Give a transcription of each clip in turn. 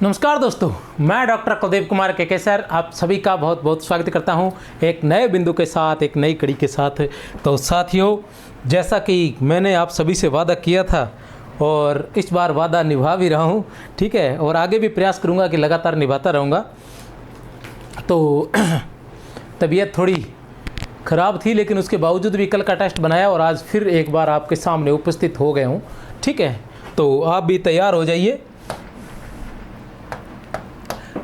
नमस्कार दोस्तों, मैं डॉक्टर कुलदीप कुमार के सर आप सभी का बहुत बहुत स्वागत करता हूं एक नए बिंदु के साथ, एक नई कड़ी के साथ। तो साथियों, जैसा कि मैंने आप सभी से वादा किया था और इस बार वादा निभा भी रहा हूं, ठीक है, और आगे भी प्रयास करूंगा कि लगातार निभाता रहूँगा। तो तबीयत थोड़ी ख़राब थी, लेकिन उसके बावजूद भी कल का टेस्ट बनाया और आज फिर एक बार आपके सामने उपस्थित हो गए हूँ, ठीक है। तो आप भी तैयार हो जाइए।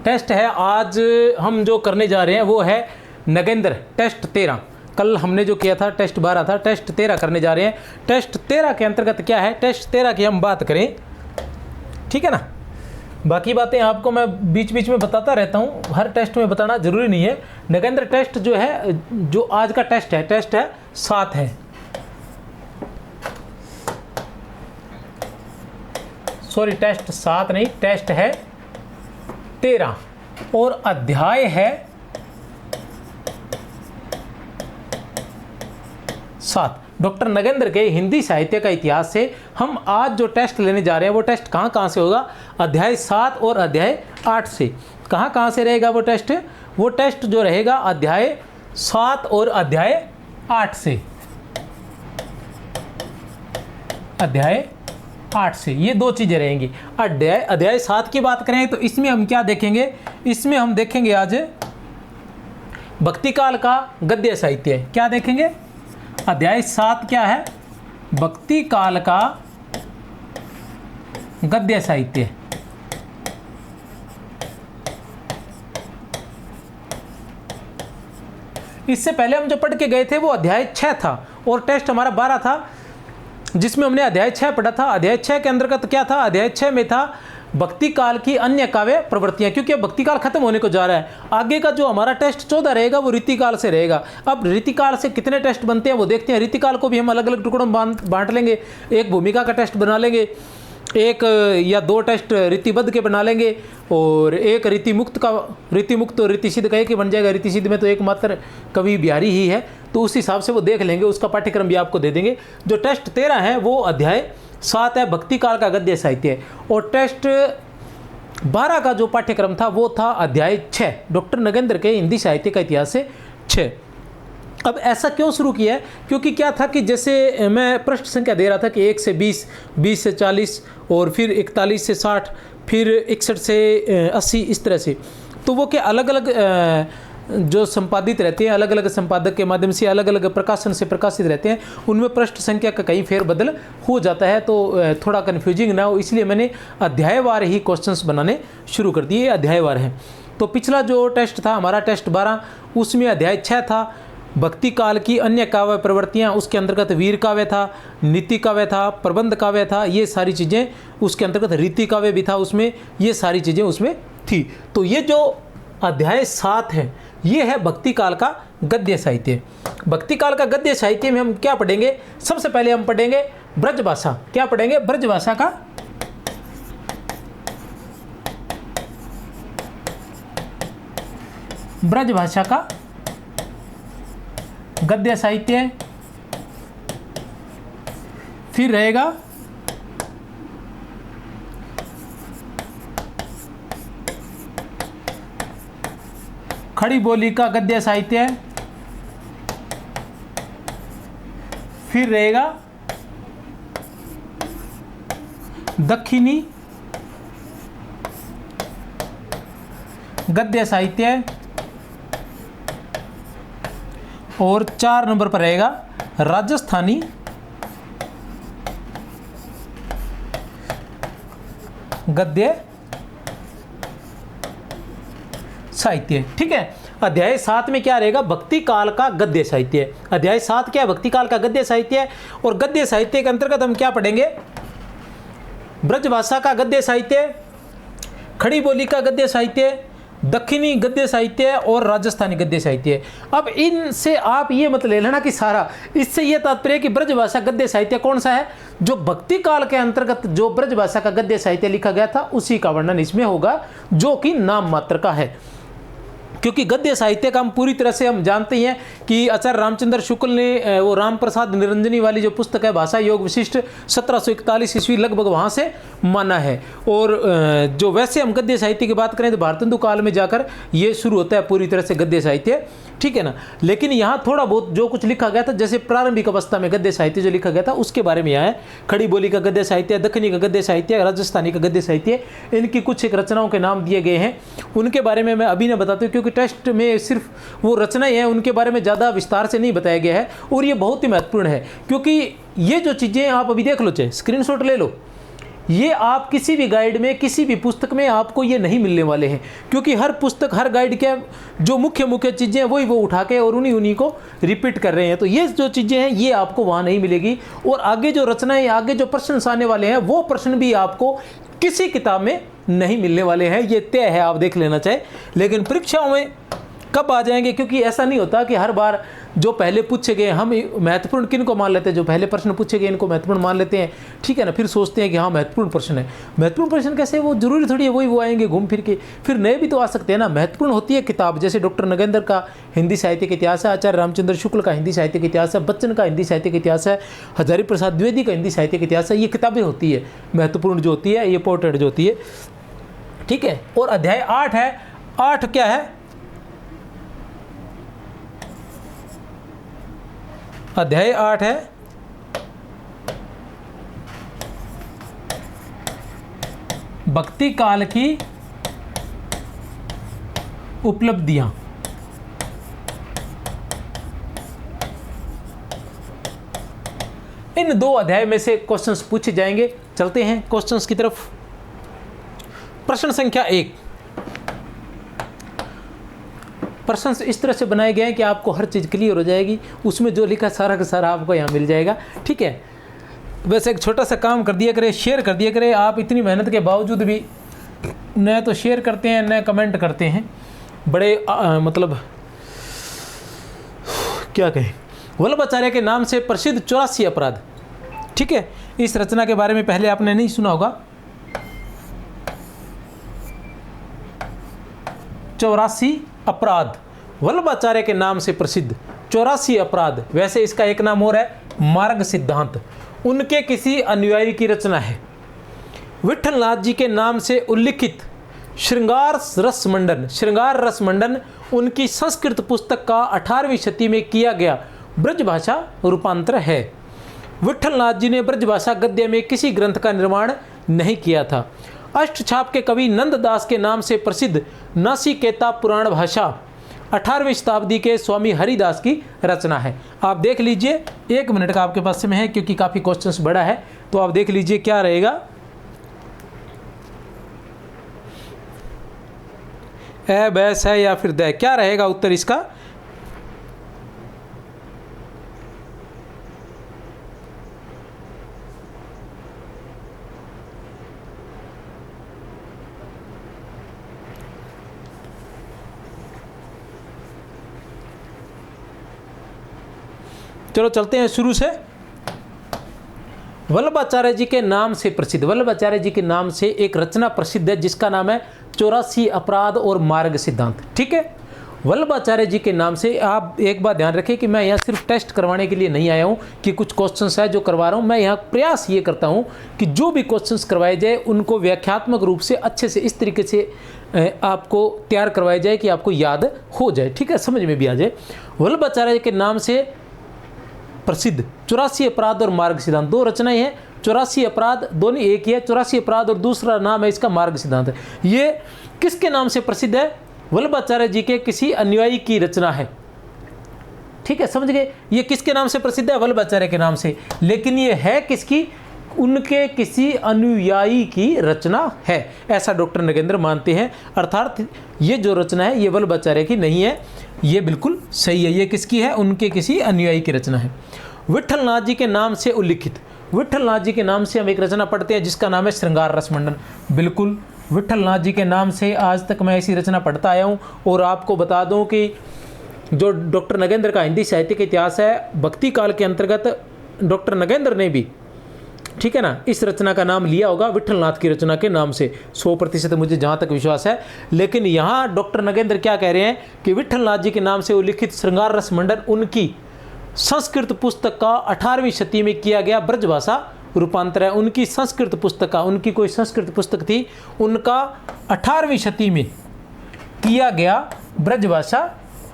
टेस्ट है आज हम जो करने जा रहे हैं वो है नगेंद्र टेस्ट 13। कल हमने जो किया था टेस्ट 12 था, टेस्ट 13 करने जा रहे हैं। टेस्ट 13 के अंतर्गत क्या है, टेस्ट 13 की हम बात करें, ठीक है ना। बाकी बातें आपको मैं बीच बीच में बताता रहता हूँ, हर टेस्ट में बताना ज़रूरी नहीं है। नगेंद्र टेस्ट जो है, जो आज का टेस्ट है 7 है, सॉरी टेस्ट 7 नहीं, टेस्ट है 13 और अध्याय है 7। डॉक्टर नगेंद्र के हिंदी साहित्य का इतिहास से हम आज जो टेस्ट लेने जा रहे हैं वो टेस्ट कहाँ से होगा, अध्याय 7 और अध्याय 8 से। कहाँ से रहेगा वो टेस्ट? वो टेस्ट जो रहेगा अध्याय 7 और अध्याय 8 से, अध्याय 8 से ये दो चीज़ें रहेंगी। अध्याय 7 की बात करें तो इसमें हम क्या देखेंगे, इसमें हम देखेंगे आज भक्ति काल का गद्य साहित्य। क्या देखेंगे? अध्याय 7 क्या है? भक्ति काल का गद्य साहित्य। इससे पहले हम जो पढ़ के गए थे वो अध्याय 6 था और टेस्ट हमारा 12 था, जिसमें हमने अध्याय 6 पढ़ा था। अध्याय 6 के अंतर्गत क्या था? अध्याय 6 में था भक्ति काल की अन्य काव्य प्रवृत्तियां, क्योंकि अब भक्ति काल खत्म होने को जा रहा है। आगे का जो हमारा टेस्ट 14 रहेगा वो रीतिकाल से रहेगा। अब रीतिकाल से कितने टेस्ट बनते हैं वो देखते हैं। रीतिकाल को भी हम अलग अलग टुकड़ों में बांट लेंगे। एक भूमिका का टेस्ट बना लेंगे, एक या 2 टेस्ट रीतिबद्ध के बना लेंगे और एक रीतिमुक्त का। रीतिमुक्त और रीतिसिद्ध का एक ही बन जाएगा। रीतिसिद्ध में तो एकमात्र कवि बिहारी ही है, तो उस हिसाब से वो देख लेंगे, उसका पाठ्यक्रम भी आपको दे देंगे। जो टेस्ट 13 है वो अध्याय 7 है, भक्ति काल का गद्य साहित्य। और टेस्ट 12 का जो पाठ्यक्रम था वो था अध्याय 6, डॉक्टर नगेंद्र के हिंदी साहित्य का इतिहास से 6। अब ऐसा क्यों शुरू किया है? क्योंकि क्या था कि जैसे मैं पृष्ठ संख्या दे रहा था कि 1 से 20, 20 से 40 और फिर 41 से 60, फिर 61 से 80, इस तरह से। तो वो क्या अलग अलग जो संपादित रहते हैं, अलग अलग संपादक के माध्यम से अलग अलग प्रकाशन से प्रकाशित रहते हैं, उनमें पृष्ठ संख्या का कहीं फेरबदल हो जाता है, तो थोड़ा कन्फ्यूजिंग ना हो, इसलिए मैंने अध्यायवार ही क्वेश्चंस बनाने शुरू कर दिए। अध्यायवार है। तो पिछला जो टेस्ट था हमारा टेस्ट 12, उसमें अध्याय 6 था भक्ति काल की अन्य काव्य प्रवृत्तियाँ। उसके अंतर्गत वीर काव्य था, नीति काव्य था, प्रबंध काव्य था, ये सारी चीज़ें। उसके अंतर्गत रीति काव्य भी था उसमें, ये सारी चीज़ें उसमें थी। तो ये जो अध्याय 7 है ये है भक्ति काल का गद्य साहित्य। भक्ति काल का गद्य साहित्य में हम क्या पढ़ेंगे? सबसे पहले हम पढ़ेंगे ब्रजभाषा। क्या पढ़ेंगे? ब्रजभाषा का ब्रजभाषा का गद्य साहित्य। फिर रहेगा खड़ी बोली का गद्य साहित्य। फिर रहेगा दक्षिणी गद्य साहित्य और 4 नंबर पर रहेगा राजस्थानी गद्य साहित्य। ठीक है। अध्याय 7 में क्या रहेगा? भक्ति काल का गद्य साहित्य। अध्याय 7 क्या है? भक्ति काल का गद्य साहित्य। और गद्य साहित्य के अंतर्गत हम क्या पढ़ेंगे? ब्रजभाषा का गद्य साहित्य, खड़ी बोली का गद्य साहित्य, दक्षिणी गद्य साहित्य और राजस्थानी गद्य साहित्य। अब इनसे आप ये मत ले लेना कि सारा, इससे ये तात्पर्य कि ब्रजभाषा गद्य साहित्य कौन सा है? जो भक्ति काल के अंतर्गत जो ब्रजभाषा का गद्य साहित्य लिखा गया था उसी का वर्णन इसमें होगा, जो कि नाम मात्र का है। क्योंकि गद्य साहित्य का हम पूरी तरह से हम जानते ही हैं कि आचार्य रामचंद्र शुक्ल ने वो राम प्रसाद निरंजनी वाली जो पुस्तक है भाषा योग विशिष्ट 1741 ईस्वी लगभग वहाँ से माना है। और जो वैसे हम गद्य साहित्य की बात करें तो भारतेंदु काल में जाकर ये शुरू होता है पूरी तरह से गद्य साहित्य, ठीक है ना। लेकिन यहाँ थोड़ा बहुत जो कुछ लिखा गया था, जैसे प्रारंभिक अवस्था में गद्य साहित्य जो लिखा गया था उसके बारे में यहाँ है। खड़ी बोली का गद्य साहित्य, दक्षिणी का गद्य साहित्य, राजस्थानी का गद्य साहित्य, इनकी कुछ एक रचनाओं के नाम दिए गए हैं। उनके बारे में मैं अभी नहीं बताता हूँ क्योंकि टेस्ट में सिर्फ वो रचनाएं हैं, उनके बारे में ज़्यादा विस्तार से नहीं बताया गया है। और ये बहुत ही महत्वपूर्ण है क्योंकि ये जो चीज़ें आप अभी देख लो, चाहे स्क्रीनशॉट ले लो, ये आप किसी भी गाइड में किसी भी पुस्तक में आपको ये नहीं मिलने वाले हैं, क्योंकि हर पुस्तक हर गाइड के जो मुख्य मुख्य चीज़ें हैं वही वो उठा के और उन्हीं को रिपीट कर रहे हैं। तो ये जो चीज़ें हैं ये आपको वहाँ नहीं मिलेगी। और आगे जो रचनाएं, आगे जो प्रश्न आने वाले हैं वो प्रश्न भी आपको किसी किताब में नहीं मिलने वाले हैं, ये तय है, आप देख लेना चाहिए। लेकिन परीक्षाओं में कब आ जाएंगे, क्योंकि ऐसा नहीं होता कि हर बार जो पहले पूछे गए, हम महत्वपूर्ण किन को मान लेते हैं, जो पहले प्रश्न पूछे गए इनको महत्वपूर्ण मान लेते हैं, ठीक है ना। फिर सोचते हैं कि हाँ महत्वपूर्ण प्रश्न है। महत्वपूर्ण प्रश्न कैसे, वो जरूरी थोड़ी है वही वो आएंगे घूम फिर के, फिर नए भी तो आ सकते हैं ना। महत्वपूर्ण होती है किताब, जैसे डॉक्टर नगेंद्र का हिंदी साहित्य का इतिहास है, आचार्य रामचंद्र शुक्ल का हिंदी साहित्य का इतिहास है, बच्चन का हिंदी साहित्य का इतिहास है, हजारी प्रसाद द्विवेदी का हिंदी साहित्य का इतिहास है। ये किताबें होती है महत्वपूर्ण जो होती है, ये इंपॉर्टेंट जो होती है, ठीक है। और अध्याय 8 है। 8 क्या है, अध्याय 8 है भक्ति काल की उपलब्धियां। इन 2 अध्याय में से क्वेश्चंस पूछे जाएंगे। चलते हैं क्वेश्चंस की तरफ। प्रश्न संख्या 1, प्रश्न इस तरह से बनाए गए हैं कि आपको हर चीज़ क्लियर हो जाएगी, उसमें जो लिखा सारा का सारा आपको यहाँ मिल जाएगा, ठीक है। वैसे एक छोटा सा काम कर दिया करें, शेयर कर दिया करें। आप इतनी मेहनत के बावजूद भी न तो शेयर करते हैं न कमेंट करते हैं, बड़े मतलब क्या कहें। वल्लभाचार्य के नाम से प्रसिद्ध 84 अपराध, ठीक है। इस रचना के बारे में पहले आपने नहीं सुना होगा। 84 अपराध, वल्लभाचार्य के नाम से प्रसिद्ध 84 अपराध। वैसे इसका एक नाम और है मार्ग सिद्धांत, उनके किसी अनुयायी की रचना है। विठलनाथ जी के नाम से उल्लिखित श्रृंगार रस मंडन, श्रृंगार रस मंडन उनकी संस्कृत पुस्तक का 18वीं शती में किया गया ब्रजभाषा रूपांतर है। विठलनाथ जी ने ब्रजभाषा गद्य में किसी ग्रंथ का निर्माण नहीं किया था। अष्टछाप के कवि नंददास के नाम से प्रसिद्ध नासिकेता पुराण भाषा 18वीं शताब्दी के स्वामी हरिदास की रचना है। आप देख लीजिए, 1 मिनट का आपके पास समय है क्योंकि काफ़ी क्वेश्चंस बड़ा है, तो आप देख लीजिए क्या रहेगा। ए बैस है या फिर द, क्या रहेगा उत्तर इसका। चलो चलते हैं शुरू से। वल्लभाचार्य जी के नाम से प्रसिद्ध, वल्लभाचार्य जी के नाम से एक रचना प्रसिद्ध है जिसका नाम है 84 अपराध और मार्ग सिद्धांत, ठीक है। वल्लभाचार्य जी के नाम से आप एक बात ध्यान रखें कि मैं यहाँ सिर्फ टेस्ट करवाने के लिए नहीं आया हूँ कि कुछ क्वेश्चंस है जो करवा रहा हूँ। मैं यहाँ प्रयास ये करता हूँ कि जो भी क्वेश्चंस करवाए जाए उनको व्याख्यात्मक रूप से अच्छे से इस तरीके से आपको तैयार करवाया जाए कि आपको याद हो जाए, ठीक है, समझ में भी आ जाए। वल्लभाचार्य के नाम से प्रसिद्ध 84 अपराध और मार्ग सिद्धांत, 2 रचनाएं हैं। 84 अपराध दोनों एक ही है, 84 अपराध और दूसरा नाम है इसका मार्ग सिद्धांत। ये किसके नाम से प्रसिद्ध है, वल्लभाचार्य जी के किसी अनुयायी की रचना है, ठीक है, समझ गए। ये किसके नाम से प्रसिद्ध है, वल्लभाचार्य के नाम से, लेकिन ये है किसकी, उनके किसी अनुयायी की रचना है, ऐसा डॉक्टर नगेंद्र मानते हैं। अर्थात ये जो रचना है ये वल्लभाचार्य की नहीं है, ये बिल्कुल सही है। ये किसकी है, उनके किसी अनुयायी की रचना है। विठलनाथ जी के नाम से उल्लिखित, विठलनाथ जी के नाम से हम एक रचना पढ़ते हैं जिसका नाम है श्रृंगार रस मंडन। बिल्कुल विठलनाथ जी के नाम से आज तक मैं ऐसी रचना पढ़ता आया हूँ। और आपको बता दूँ कि जो डॉक्टर नगेंद्र का हिंदी साहित्य का इतिहास है, भक्ति काल के अंतर्गत डॉक्टर नगेंद्र ने भी ठीक है ना। इस रचना का नाम लिया होगा विठलनाथ की रचना के नाम से, 100% मुझे जहाँ तक विश्वास है। लेकिन यहाँ डॉक्टर नगेंद्र क्या कह रहे हैं कि विठलनाथ जी के नाम से उल्लिखित श्रृंगार रस मंडन उनकी संस्कृत पुस्तक का 18वीं शती में किया गया ब्रजभाषा रूपांतर है। उनकी संस्कृत पुस्तक का, उनकी कोई संस्कृत पुस्तक थी, उनका 18वीं शती में किया गया ब्रजभाषा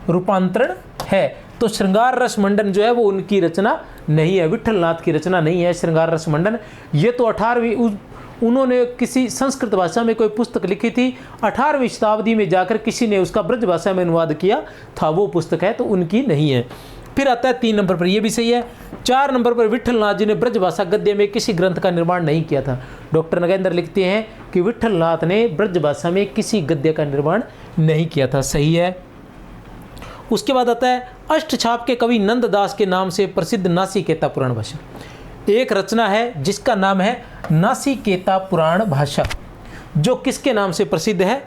रूपांतरण है। तो श्रृंगार रस मंडन जो है वो उनकी रचना नहीं है, विठलनाथ की रचना नहीं है श्रृंगार रस मंडन। ये तो 18वीं उन्होंने किसी संस्कृत भाषा में कोई पुस्तक लिखी थी, 18वीं शताब्दी में जाकर किसी ने उसका ब्रज भाषा में अनुवाद किया था, वो पुस्तक है, तो उनकी नहीं है। फिर आता है 3 नंबर पर, ये भी सही है। 4 नंबर पर विठलनाथ जी ने ब्रजभाषा गद्य में किसी ग्रंथ का निर्माण नहीं किया था। डॉक्टर नगेंद्र लिखते हैं कि विठलनाथ ने ब्रजभाषा में किसी गद्य का निर्माण नहीं किया था, सही है। उसके बाद आता है अष्टछाप के कवि नंददास के नाम से प्रसिद्ध नासिकेता पुराण भाषा। एक रचना है जिसका नाम है नासिकेता पुराण भाषा, जो किसके नाम से प्रसिद्ध है?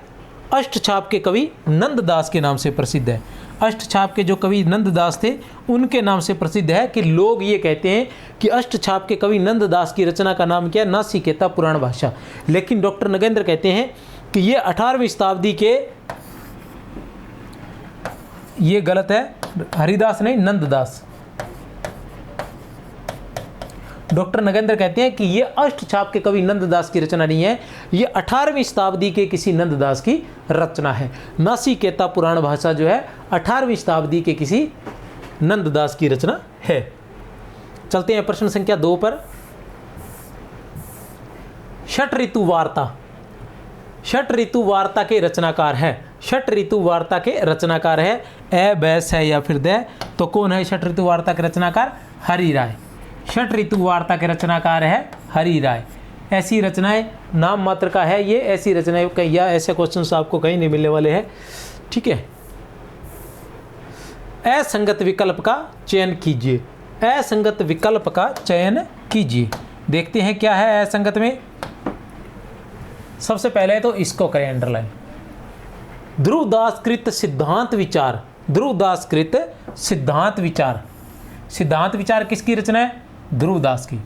अष्टछाप के कवि नंददास के नाम से प्रसिद्ध है। अष्टछाप के जो कवि नंददास थे उनके नाम से प्रसिद्ध है कि लोग ये कहते हैं कि अष्टछाप के कवि नंददास की रचना का नाम क्या है? नासिकेता पुराण भाषा। लेकिन डॉक्टर नगेंद्र कहते हैं कि ये 18वीं शताब्दी के, ये गलत है, हरिदास नहीं नंददास। डॉक्टर नगेंद्र कहते हैं कि ये अष्टछाप के कवि नंददास की रचना नहीं है, ये 18वीं शताब्दी के किसी नंददास की रचना है। नासिकेता पुराण भाषा जो है 18वीं शताब्दी के किसी नंददास की रचना है। चलते हैं प्रश्न संख्या 2 पर। षट ऋतु वार्ता, षट ऋतु वार्ता के रचनाकार है, षट ऋतु वार्ता के रचनाकार है ए बैस है या फिर द, तो कौन है षट ऋतु वार्ता के रचनाकार? हरि राय। षट ऋतु वार्ता के रचनाकार है हरि राय। ऐसी रचनाएं नाम मात्र का है ये, ऐसी रचनाएं या ऐसे क्वेश्चंस आपको कहीं नहीं मिलने वाले हैं, ठीक है। असंगत विकल्प का चयन कीजिए, असंगत विकल्प का चयन कीजिए। देखते हैं क्या है असंगत में। सबसे पहले तो इसको करें अंडरलाइन, ध्रुवदासकृत सिद्धांत विचार, ध्रुवदासकृत सिद्धांत विचार। सिद्धांत विचार किसकी रचना है? ध्रुवदास की।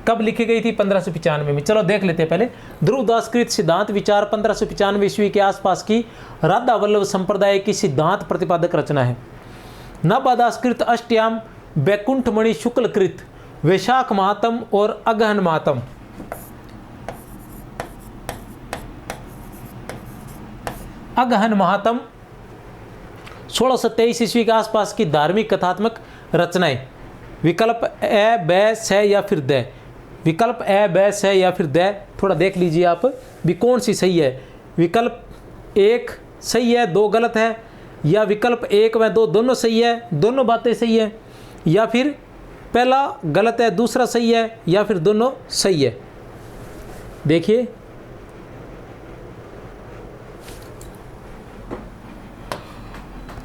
कब लिखी गई थी? 1595 में। चलो देख लेते हैं पहले। ध्रुवदासकृत सिद्धांत विचार 1595 ईस्वी के आसपास की राधा वल्लभ संप्रदाय की सिद्धांत प्रतिपादक रचना है। नवादासकृत अष्टयाम वैकुंठमणि शुक्लकृत वैशाख मातम और अगहन मातम, अगहन महात्म 1623 ईस्वी के आसपास की धार्मिक कथात्मक रचनाएं। विकल्प ए बै से या फिर द, विकल्प ए बै से या फिर द, थोड़ा देख लीजिए आप भी कौन सी सही है। विकल्प 1 सही है, 2 गलत है, या विकल्प 1 व 2 दोनों सही है, दोनों बातें सही है, या फिर पहला गलत है दूसरा सही है, या फिर दोनों सही है। देखिए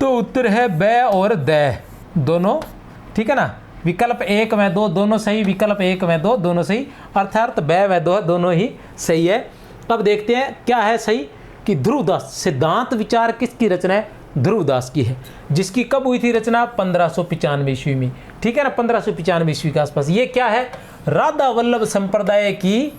तो उत्तर है बै और द दोनों, ठीक है ना। विकल्प 1 व 2 दोनों सही, विकल्प 1 व 2 दोनों सही, अर्थात बै व 2 दोनों ही सही है। अब देखते हैं क्या है सही कि ध्रुवदास सिद्धांत विचार किसकी रचना है? ध्रुवदास की है, जिसकी कब हुई थी रचना? 1595 ईस्वी में, ठीक है ना, 1595 ईस्वी के आसपास। ये क्या है? राधा वल्लभ संप्रदाय की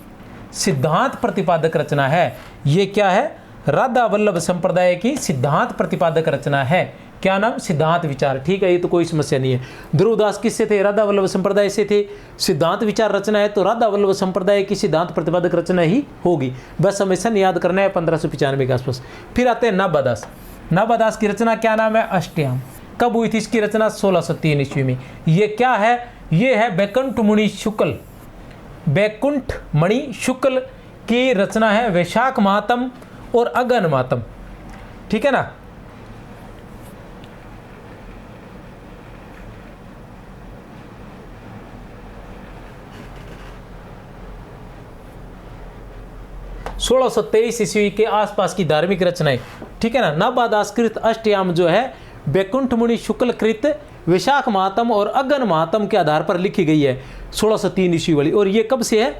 सिद्धांत प्रतिपादक रचना है। ये क्या है? राधा वल्लभ संप्रदाय की सिद्धांत प्रतिपादक रचना है। क्या नाम? सिद्धांत विचार, ठीक है, ये तो कोई समस्या नहीं है। ध्रुवदास किससे थे? राधा वल्लभ संप्रदाय से थे। सिद्धांत विचार रचना है तो राधा वल्लभ संप्रदाय की सिद्धांत प्रतिपादक रचना ही होगी। बस हमें सन याद करना है 1595 के आसपास। फिर आते हैं नवादास। नवादास की रचना क्या नाम है? अष्टयाम। कब हुई थी इसकी रचना? 1603 ईस्वी में। ये क्या है? ये है वैकुंठमणि शुक्ल, वैकुंठमणि शुक्ल की रचना है। वैशाख मातम और अगहन मातम, ठीक है ना। सोलह सौ 23 ईस्वी के आसपास की धार्मिक रचनाएं, ठीक है ना। नवादासकृत अष्टयाम जो है वैकुंठमुनि शुक्लकृत वैशाख मातम और अगहन मातम के आधार पर लिखी गई है, 1603 ईस्वी वाली। और ये कब से है?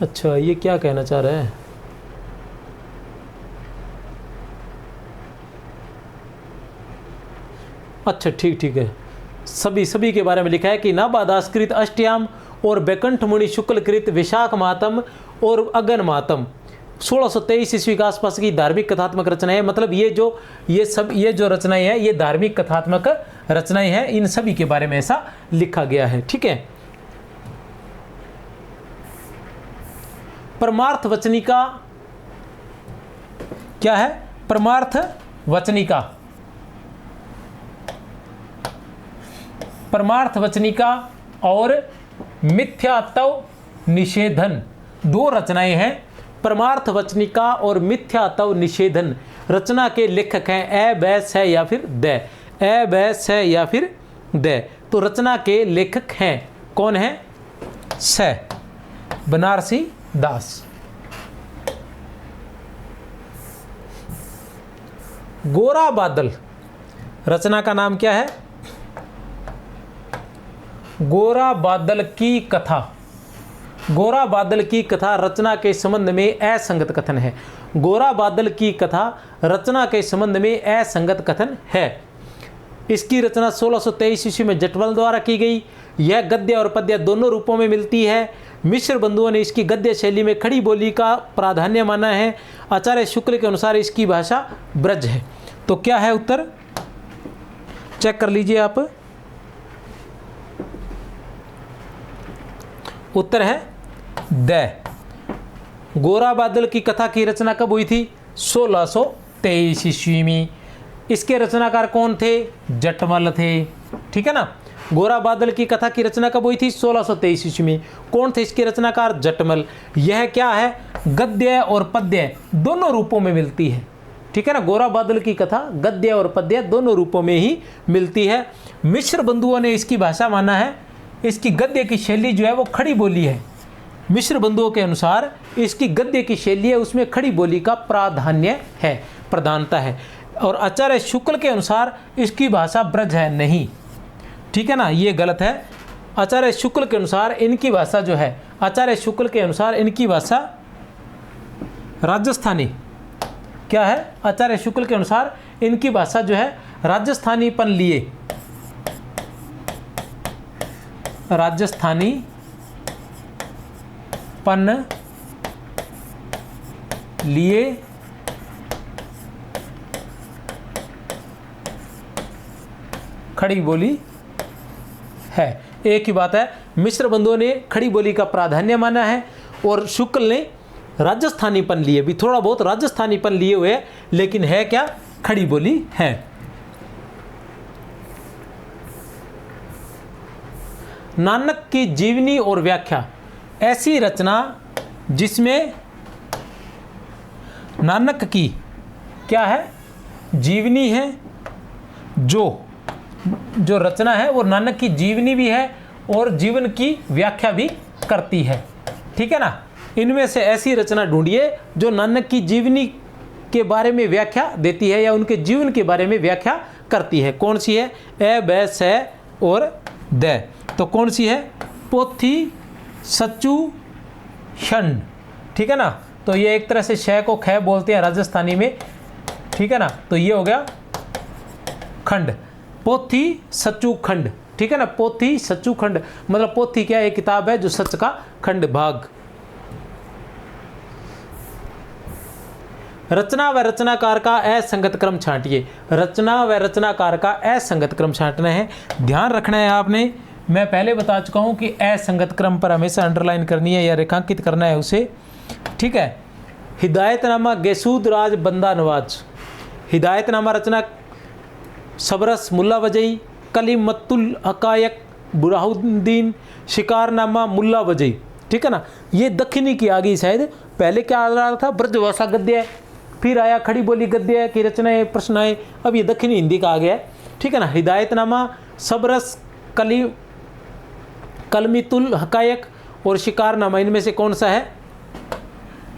अच्छा, ये क्या कहना चाह रहा है? अच्छा ठीक है, सभी के बारे में लिखा है कि नाबादासकृत अष्टयाम और बैकुंठ मुनि शुक्लकृत विशाख मातम और अगन मातम 1623 ईस्वी के आसपास की धार्मिक कथात्मक रचनाएं है। मतलब ये जो रचनाएं हैं ये धार्मिक कथात्मक रचनाएं हैं, इन सभी के बारे में ऐसा लिखा गया है। ठीक है। परमार्थ वचनिका क्या है? परमार्थ वचनिका, परमार्थ वचनिका और मिथ्यात्व निषेधन, दो रचनाएं हैं। परमार्थ वचनिका और मिथ्यात्व निषेधन रचना के लेखक हैं ए बैस है या फिर द, ए बैस है या फिर द। तो रचना के लेखक हैं कौन है? स बनारसी दास। गोरा बादल रचना का नाम क्या है? गोरा बादल की कथा। गोरा बादल की कथा रचना के संबंध में असंगत कथन है। गोरा बादल की कथा रचना के संबंध में असंगत कथन है। इसकी रचना 1623 ईस्वी में जटमल द्वारा की गई। यह गद्य और पद्य दोनों रूपों में मिलती है। मिश्र बंधुओं ने इसकी गद्य शैली में खड़ी बोली का प्राधान्य माना है। आचार्य शुक्ल के अनुसार इसकी भाषा ब्रज है। तो क्या है उत्तर? चेक कर लीजिए आप। उत्तर है द। गोरा बादल की कथा की रचना कब हुई थी? 1623 ईस्वी में। इसके रचनाकार कौन थे? जटमल थे। ठीक है ना। गोरा बादल की कथा की रचना कब हुई थी? 1623 ईस्वी में। कौन थे इसके रचनाकार? जटमल। यह क्या है? गद्य और पद्य दोनों रूपों में मिलती है। ठीक है ना। गोरा बादल की कथा गद्य और पद्य दोनों रूपों में ही मिलती है। मिश्र बंधुओं ने इसकी भाषा माना है। इसकी गद्य की शैली जो है वो खड़ी बोली है। मिश्र बंधुओं के अनुसार इसकी गद्य की शैली है, उसमें खड़ी बोली का प्राधान्य है, प्रधानता है। और आचार्य शुक्ल के अनुसार इसकी भाषा ब्रज है, नहीं। ठीक है ना, ये गलत है। आचार्य शुक्ल के अनुसार इनकी भाषा जो है, आचार्य शुक्ल के अनुसार इनकी भाषा राजस्थानी क्या है? आचार्य शुक्ल के अनुसार इनकी भाषा जो है राजस्थानीपन लिए, राजस्थानीपन लिए खड़ी बोली है। एक ही बात है। मिश्र बंधुओं ने खड़ी बोली का प्राधान्य माना है और शुक्ल ने राजस्थानीपन लिए, भी थोड़ा बहुत राजस्थानीपन लिए हुए, लेकिन है क्या? खड़ी बोली है। नानक की जीवनी और व्याख्या, ऐसी रचना जिसमें नानक की क्या है? जीवनी है। जो रचना है वो नानक की जीवनी भी है और जीवन की व्याख्या भी करती है। ठीक है ना। इनमें से ऐसी रचना ढूंढिए जो नानक की जीवनी के बारे में व्याख्या देती है या उनके जीवन के बारे में व्याख्या करती है। कौन सी है? ए बैस है और द। तो कौन सी है? पोथी सच्चू षण। ठीक है ना। तो ये एक तरह से श को ख बोलते हैं राजस्थानी में। ठीक है ना। तो ये हो गया खंड, पोथी सच्चू खंड। ठीक है ना। पोथी सच्चू खंड मतलब पोथी क्या है? एक किताब है जो सच का खंड भाग। रचना व रचनाकार का असंगत क्रम छांटिए। रचना व रचनाकार का असंगत क्रम छांटना है, ध्यान रखना है आपने। मैं पहले बता चुका हूं कि असंगत क्रम पर हमेशा अंडरलाइन करनी है या रेखांकित करना है उसे। ठीक है। हिदायतनामा गैसूद राज बंदा नवाज। हिदायतनामा रचना सबरस मुल्ला वजई, कलीमतुल हकायक बुरहानुद्दीन, शिकारनामा मुल्ला वजई। ठीक है ना। ये दक्षिणी की आ गई शायद। पहले क्या आ रहा था? ब्रजभाषा गद्य, फिर आया खड़ी बोली गद्य की रचनाएं प्रश्नाएं, अब ये दक्षिणी हिंदी का आ गया है। ठीक है ना। हिदायतनामा, सबरस, कलमीतुल हकायक और शिकारनामा, इनमें से कौन सा है?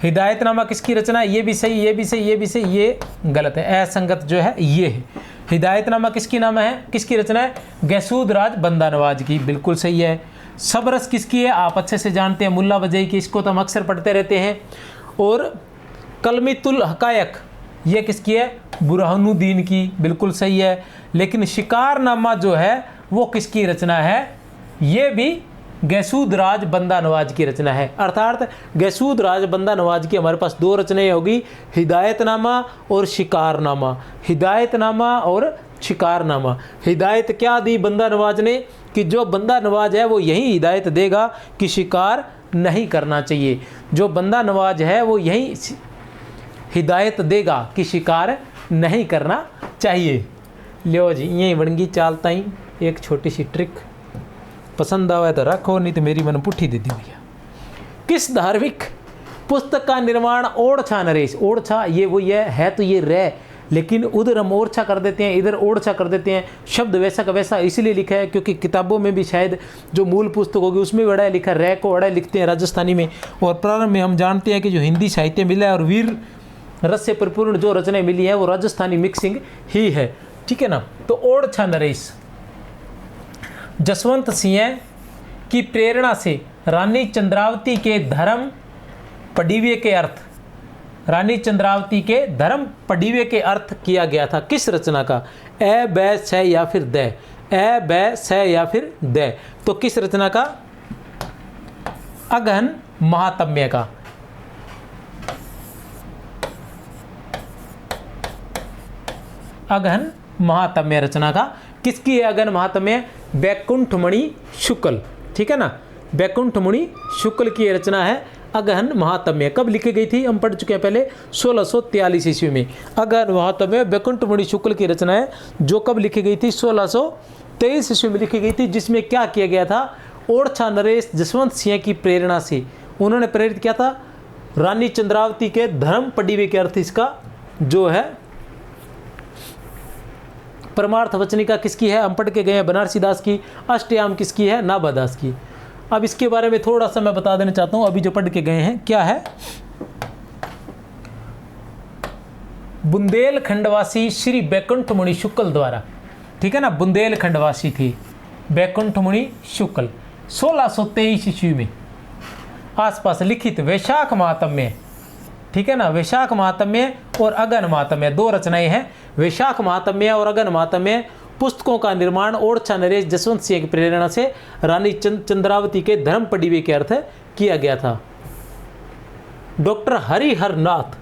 हिदायतनामा किसकी रचना? ये भी सही, ये भी सही, ये भी सही, ये गलत है। असंगत जो है ये है। हिदायतनामा किसकी नाम है? किसकी रचना है? गैसूद राज बंदा नवाज की, बिल्कुल सही है। सबरस किसकी है? आप अच्छे से जानते हैं, मुल्ला वजई की, इसको तो हम अक्सर पढ़ते रहते हैं। और कलमीतुल हकायक ये किसकी है? बुरहानुद्दीन की, बिल्कुल सही है। लेकिन शिकारनामा जो है वो किसकी रचना है? ये भी गैसूदराज बंदा नवाज की रचना है। अर्थात गैसूदराज बंदा नवाज की हमारे पास दो रचनाएं होगी, हिदायतनामा और शिकारनामा। हिदायतनामा और शिकारनामा। हिदायत क्या दी बंदा नवाज ने कि जो बंदा नवाज है वो यही हिदायत देगा कि शिकार नहीं करना चाहिए। जो बंदा नवाज है वो यही हिदायत देगा कि शिकार नहीं करना चाहिए। लियो जी यही बनगी चालता ही एक छोटी सी ट्रिक, पसंद आवे तो रखो नहीं तो मेरी मन पुट्ठी दे दी भैया। किस धार्मिक पुस्तक का निर्माण ओरछा नरेश? ओरछा ये वो ये है तो ये रे, लेकिन उधर हम ओरछा कर देते हैं, इधर ओरछा कर देते हैं। शब्द वैसा का वैसा इसलिए लिखा है क्योंकि किताबों में भी शायद जो मूल पुस्तक होगी उसमें बड़ा लिखा, रे को बड़ा लिखते हैं राजस्थानी में। और प्रारंभ में हम जानते हैं कि जो हिंदी साहित्य मिला है और वीर रस से परिपूर्ण जो रचनाएं मिली है वो राजस्थानी मिक्सिंग ही है, ठीक है ना। तो ओरछा नरेश जसवंत सिंह की प्रेरणा से रानी चंद्रावती के धर्म पडिवे के अर्थ, रानी चंद्रावती के धर्म पडिवे के अर्थ किया गया था। किस रचना का? ए बै छ या फिर द, ए बै छ या फिर द। तो किस रचना का? अगहन महात्म्य का। अगहन महात्म्य रचना का। किसकी है अगहन महात्म्य? वैकुंठमणि शुक्ल, ठीक है ना। वैकुंठमणि शुक्ल की रचना है अगहन महात्म्य। कब लिखी गई थी? हम पढ़ चुके हैं पहले 1643 ईस्वी में। अगहन महात्म्य वैकुंठमणि शुक्ल की रचना है जो कब लिखी गई थी? 1623 ईस्वी में लिखी गई थी। जिसमें क्या किया गया था? ओरछा नरेश जसवंत सिंह की प्रेरणा से उन्होंने प्रेरित किया था रानी चंद्रावती के धर्म पडिवे के अर्थ। इसका जो है परमार्थ वचनिका किसकी है? हम पढ़ के गए हैं बनारसी दास की। अष्टयाम किसकी है? नाभादास की। अब इसके बारे में थोड़ा सा मैं बता देना चाहता हूं, अभी जो पढ़ के गए हैं क्या है। बुंदेलखंडवासी श्री वैकुंठमुनि शुक्ल द्वारा, ठीक है ना, बुंदेलखंडवासी थी वैकुंठमुनि शुक्ल, 1623 ईस्वी में आसपास लिखित वैशाख महात्म्य, ठीक है ना। वैशाख महात्म्य और अगहन महात्म्य दो रचनाएं हैं। वैशाख महात्म्य और अगहन महात्म्य पुस्तकों का निर्माण ओरछा नरेश जसवंत सिंह की प्रेरणा से रानी चंद्रावती के धर्म पडिवे के अर्थ किया गया था। डॉक्टर हरिहर नाथ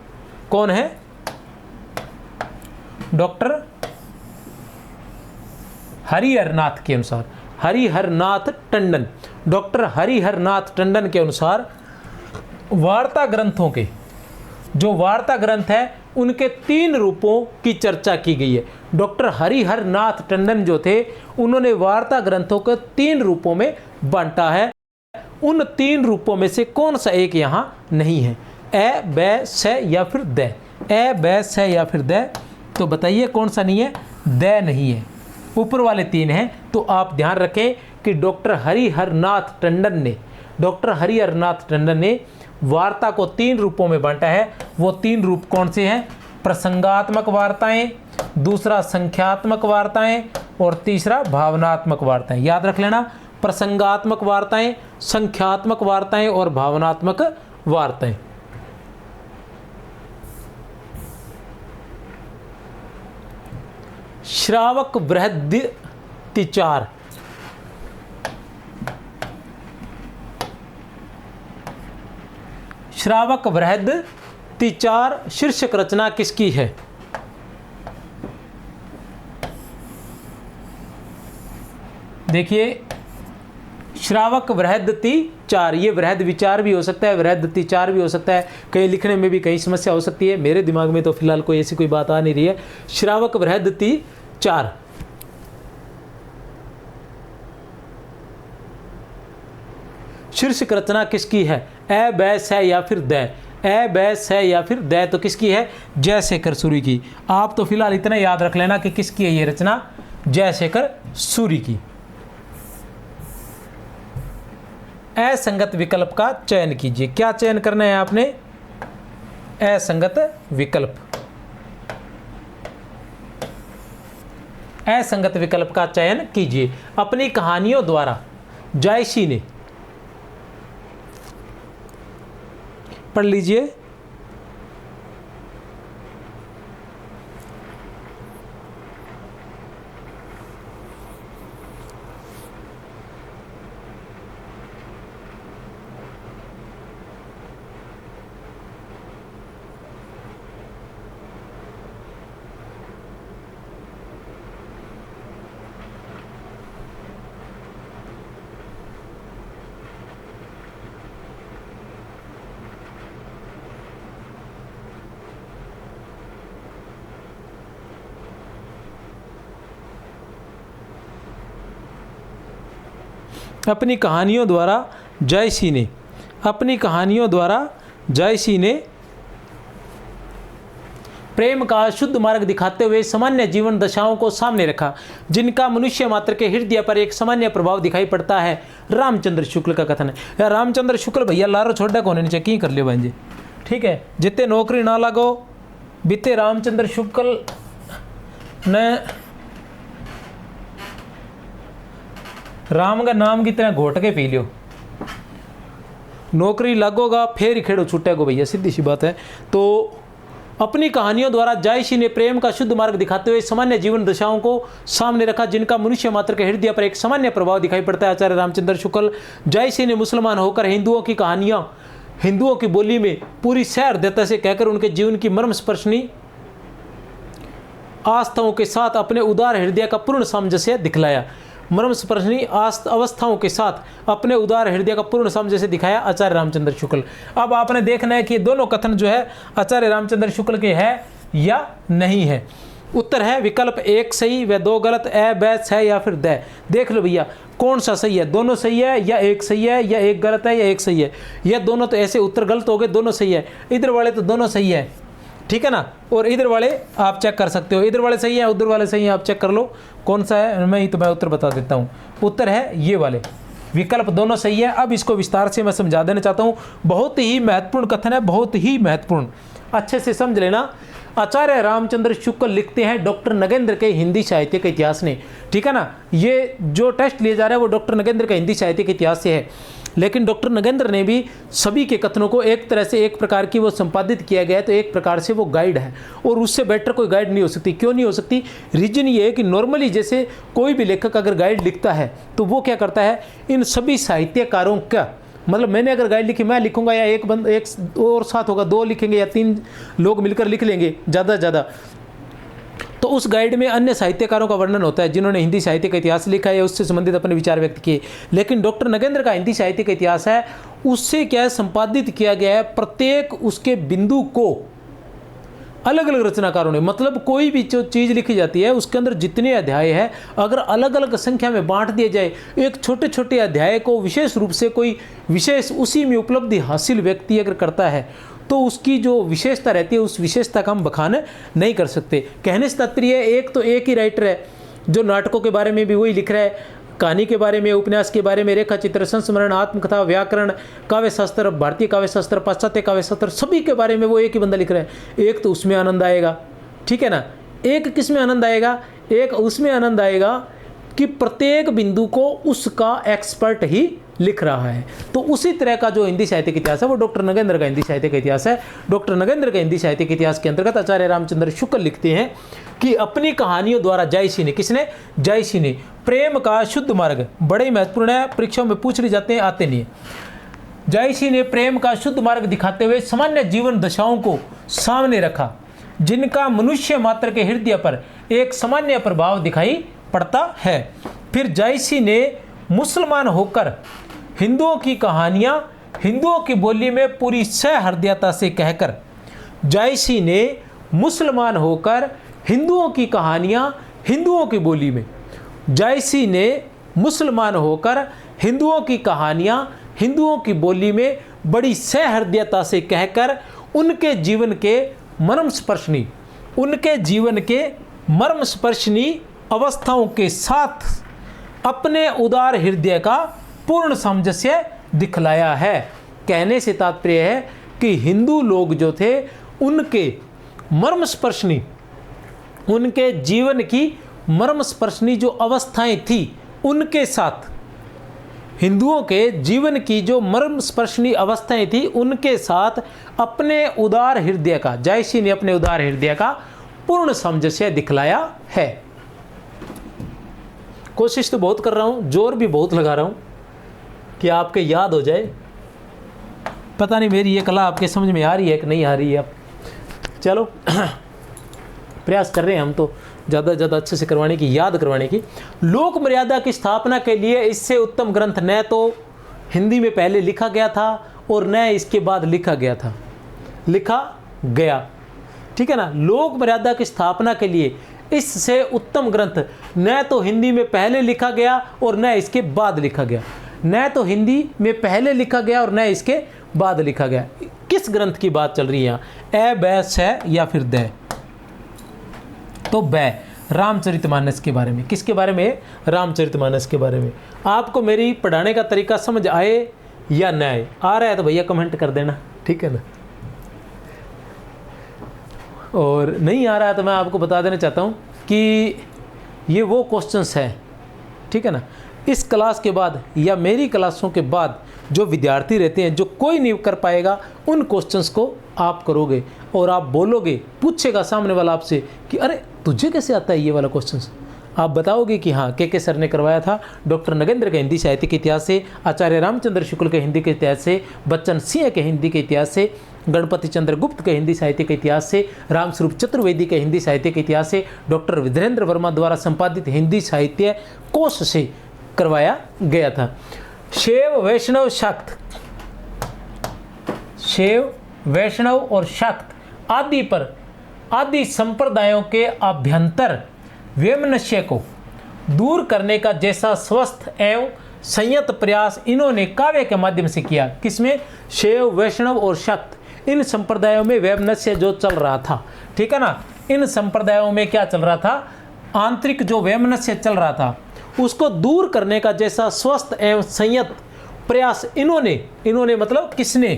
कौन है? डॉक्टर हरिहर नाथ के अनुसार, हरिहर नाथ टंडन, डॉक्टर हरिहर नाथ टंडन के अनुसार वार्ता ग्रंथों के, जो वार्ता ग्रंथ है उनके 3 रूपों की चर्चा की गई है। डॉक्टर हरिहर नाथ टंडन जो थे उन्होंने वार्ता ग्रंथों को 3 रूपों में बांटा है। उन 3 रूपों में से कौन सा एक यहाँ नहीं है? ए बै छ या फिर द, ए बै छ या फिर द। तो बताइए कौन सा नहीं है? द नहीं है। ऊपर वाले 3 हैं। तो आप ध्यान रखें कि डॉक्टर हरिहर नाथ टंडन ने, डॉक्टर हरिहर नाथ टंडन ने वार्ता को 3 रूपों में बांटा है। वो 3 रूप कौन से हैं? प्रसंगात्मक वार्ताएं, दूसरा संख्यात्मक वार्ताएं और तीसरा भावनात्मक वार्ताएं। याद रख लेना, प्रसंगात्मक वार्ताएं, संख्यात्मक वार्ताएं और भावनात्मक वार्ताएं। श्रावक बृहद्दिचार, श्रावक बृहद्दिचार शीर्षक रचना किसकी है? देखिए श्रावक बृहद्दिचार, ये बृहद विचार भी हो सकता है, बृहद्दिचार भी हो सकता है। कहीं लिखने में भी कहीं समस्या हो सकती है। मेरे दिमाग में तो फिलहाल कोई ऐसी कोई बात आ नहीं रही है। श्रावक बृहद्दिचार शीर्षक रचना किसकी है? ए बै छ या फिर द, ए बै छ या फिर द। तो किसकी है? जयशेखर सूरी की। आप तो फिलहाल इतना याद रख लेना कि किसकी है ये रचना? जयशेखर सूरी की। असंगत विकल्प का चयन कीजिए। क्या चयन करना है आपने? असंगत विकल्प। असंगत विकल्प का चयन कीजिए। अपनी कहानियों द्वारा जायसी ने, पढ़ लीजिए, अपनी कहानियों द्वारा जायसी ने प्रेम का शुद्ध मार्ग दिखाते हुए सामान्य जीवन दशाओं को सामने रखा, जिनका मनुष्य मात्र के हृदय पर एक सामान्य प्रभाव दिखाई पड़ता है। रामचंद्र शुक्ल का कथन है। या रामचंद्र शुक्ल भैया लारो छोड़ा कोने नीचे की कर लियो भांजे, ठीक है। जितने नौकरी ना लगो बीते रामचंद्र शुक्ल ने राम का नाम की तरह घोट के पी लियो, नौकरी लगोगा फिर ही खेड़ो छूटेगा भैया, सीधी सी बात है। तो अपनी कहानियों द्वारा जायसी ने प्रेम का शुद्ध मार्ग दिखाते हुए सामान्य जीवन दशाओं को सामने रखा, जिनका मनुष्य मात्र के हृदय पर एक सामान्य प्रभाव दिखाई पड़ता है। आचार्य रामचंद्र शुक्ल। जायसी ने मुसलमान होकर हिंदुओं की कहानियां हिंदुओं की बोली में पूरी सहृदयता से कहकर उनके जीवन की मर्मस्पर्शी आस्थाओं के साथ अपने उदार हृदय का पूर्ण सामंजस्य दिखलाया। मर्मस्पर्शी अवस्थाओं के साथ अपने उदार हृदय का पूर्ण सामंजस्य दिखाया आचार्य रामचंद्र शुक्ल। अब आपने देखना है कि दोनों कथन जो है आचार्य रामचंद्र शुक्ल के है या नहीं है। उत्तर है विकल्प एक सही व दो गलत, ए ब है या फिर द। देख लो भैया कौन सा सही है, दोनों सही है या एक सही है या एक गलत है या एक सही है, या दोनों तो ऐसे उत्तर गलत हो गए, दोनों सही है। इधर वाले तो दोनों सही है, ठीक है ना, और इधर वाले आप चेक कर सकते हो, इधर वाले सही है उधर वाले सही है, आप चेक कर लो कौन सा है। मैं उत्तर बता देता हूँ। उत्तर है ये वाले, विकल्प दोनों सही है। अब इसको विस्तार से मैं समझा देना चाहता हूँ, बहुत ही महत्वपूर्ण कथन है, बहुत ही महत्वपूर्ण, अच्छे से समझ लेना। आचार्य रामचंद्र शुक्ल लिखते हैं डॉक्टर नगेंद्र के हिंदी साहित्य के इतिहास ने, ठीक है ना। ये जो टेस्ट लिया जा रहा है वो डॉक्टर नगेंद्र का हिंदी साहित्य के इतिहास से है, लेकिन डॉक्टर नगेंद्र ने भी सभी के कथनों को एक तरह से एक प्रकार की वो संपादित किया गया है, तो एक प्रकार से वो गाइड है, और उससे बेटर कोई गाइड नहीं हो सकती। क्यों नहीं हो सकती? रीजन ये है कि नॉर्मली जैसे कोई भी लेखक अगर गाइड लिखता है तो वो क्या करता है, इन सभी साहित्यकारों का मतलब मैंने अगर गाइड लिखी, मैं लिखूंगा या एक और साथ होगा, दो लिखेंगे या तीन लोग मिलकर लिख लेंगे ज़्यादा से ज़्यादा, तो उस गाइड में अन्य साहित्यकारों का वर्णन होता है जिन्होंने हिंदी साहित्य का इतिहास लिखा है, उससे संबंधित अपने विचार व्यक्त किए। लेकिन डॉक्टर नगेंद्र का हिंदी साहित्य का इतिहास है, उससे क्या है संपादित किया गया है, प्रत्येक उसके बिंदु को अलग अलग रचनाकारों ने, मतलब कोई भी जो चीज़ लिखी जाती है उसके अंदर जितने अध्याय हैं अगर अलग अलग संख्या में बांट दिए जाए, एक छोटे छोटे अध्याय को विशेष रूप से कोई विशेष उसी में उपलब्धि हासिल व्यक्ति अगर करता है तो उसकी जो विशेषता रहती है उस विशेषता का हम बखान नहीं कर सकते। कहने से तात्पर्य एक तो एक ही राइटर है जो नाटकों के बारे में भी वही लिख रहा है, कहानी के बारे में, उपन्यास के बारे में, रेखा चित्र, संस्मरण, आत्मकथा, व्याकरण, काव्य शास्त्र, भारतीय काव्य शास्त्र, पाश्चात्य काव्य शास्त्र, सभी के बारे में वो एक ही बंदा लिख रहा है। एक तो उसमें आनंद आएगा, ठीक है ना। एक किस में आनंद आएगा? एक उसमें आनंद आएगा कि प्रत्येक बिंदु को उसका एक्सपर्ट ही लिख रहा है। तो उसी तरह का जो हिंदी साहित्य का इतिहास है वो डॉक्टर नगेंद्र का हिंदी साहित्य का इतिहास है। डॉक्टर नगेंद्र का हिंदी साहित्य के इतिहास के अंतर्गत आचार्य रामचंद्र शुक्ल लिखते हैं कि अपनी कहानियों द्वारा जायसी ने, किसने? जायसी ने प्रेम का शुद्ध मार्ग, बड़े महत्वपूर्ण है, परीक्षाओं में पूछ ली जाते हैं, आते नहीं है। जायसी ने प्रेम का शुद्ध मार्ग दिखाते हुए सामान्य जीवन दशाओं को सामने रखा, जिनका मनुष्य मात्र के हृदय पर एक सामान्य प्रभाव दिखाई पड़ता है। फिर जायसी ने मुसलमान होकर हिंदुओं की कहानियां हिंदुओं की बोली में पूरी सहृदयता से कहकर, जायसी ने मुसलमान होकर हिंदुओं की कहानियां हिंदुओं की बोली में, जायसी ने मुसलमान होकर हिंदुओं की कहानियां हिंदुओं की बोली में बड़ी सहृदयता से कहकर उनके जीवन के मर्मस्पर्शी अवस्थाओं के साथ अपने उदार हृदय का पूर्ण सामंजस्य दिखलाया है। कहने से तात्पर्य है कि हिंदू लोग जो थे उनके मर्मस्पर्शी, उनके जीवन की मर्मस्पर्शी जो अवस्थाएं थी उनके साथ, हिंदुओं के जीवन की जो मर्मस्पर्शी अवस्थाएं थी उनके साथ अपने उदार हृदय का, जायसी ने अपने उदार हृदय का पूर्ण सामंजस्य दिखलाया है। कोशिश तो बहुत कर रहा हूं, जोर भी बहुत लगा रहा हूं कि आपके याद हो जाए। पता नहीं मेरी ये कला आपके समझ में आ रही है कि नहीं आ रही है। चलो प्रयास कर रहे हैं हम तो ज़्यादा से ज़्यादा अच्छे से करवाने की, याद करवाने की। लोक मर्यादा की स्थापना के लिए इससे उत्तम ग्रंथ न तो हिंदी में पहले लिखा गया था और न इसके बाद लिखा गया, ठीक है ना। लोक मर्यादा की स्थापना के लिए इससे उत्तम ग्रंथ न तो हिंदी में पहले लिखा गया और न इसके बाद लिखा गया। न तो हिंदी में पहले लिखा गया और न इसके बाद लिखा गया। किस ग्रंथ की बात चल रही है यहाँ? ए, बै, छ या फिर द? तो बै, रामचरितमानस के बारे में। किसके बारे में? रामचरितमानस के बारे में। आपको मेरी पढ़ाने का तरीका समझ आए या न आए? आ रहा है तो भैया कमेंट कर देना, ठीक है ना। और नहीं आ रहा है तो मैं आपको बता देना चाहता हूँ कि ये वो क्वेश्चंस हैं, ठीक है ना। इस क्लास के बाद या मेरी क्लासों के बाद जो विद्यार्थी रहते हैं, जो कोई नहीं कर पाएगा, उन क्वेश्चंस को आप करोगे और आप बोलोगे, पूछेगा सामने वाला आपसे कि अरे तुझे कैसे आता है ये वाला क्वेश्चंस। आप बताओगे कि हाँ के सर ने करवाया था, डॉक्टर नगेंद्र के हिंदी साहित्य के इतिहास से, आचार्य रामचंद्र शुक्ल के हिंदी के इतिहास से, बच्चन सिंह के हिंदी के इतिहास से, गणपति चंद्र गुप्त के हिंदी साहित्य के इतिहास से, रामस्वरूप चतुर्वेदी के हिंदी साहित्य के इतिहास से, डॉक्टर विद्रेंद्र वर्मा द्वारा संपादित हिंदी साहित्य कोश से करवाया गया था। शैव, वैष्णव, शाक्त, शैव, वैष्णव और शाक्त आदि पर आदि संप्रदायों के अभ्यंतर वैमनस्य को दूर करने का जैसा स्वस्थ एवं संयत प्रयास इन्होंने काव्य के माध्यम से किया। किसमें? शैव, वैष्णव और शाक्त, इन संप्रदायों में वैमनस्य जो चल रहा था, ठीक है ना, इन संप्रदायों में क्या चल रहा था? आंतरिक जो वैमनस्य चल रहा था उसको दूर करने का जैसा स्वस्थ एवं संयत प्रयास इन्होंने मतलब किसने?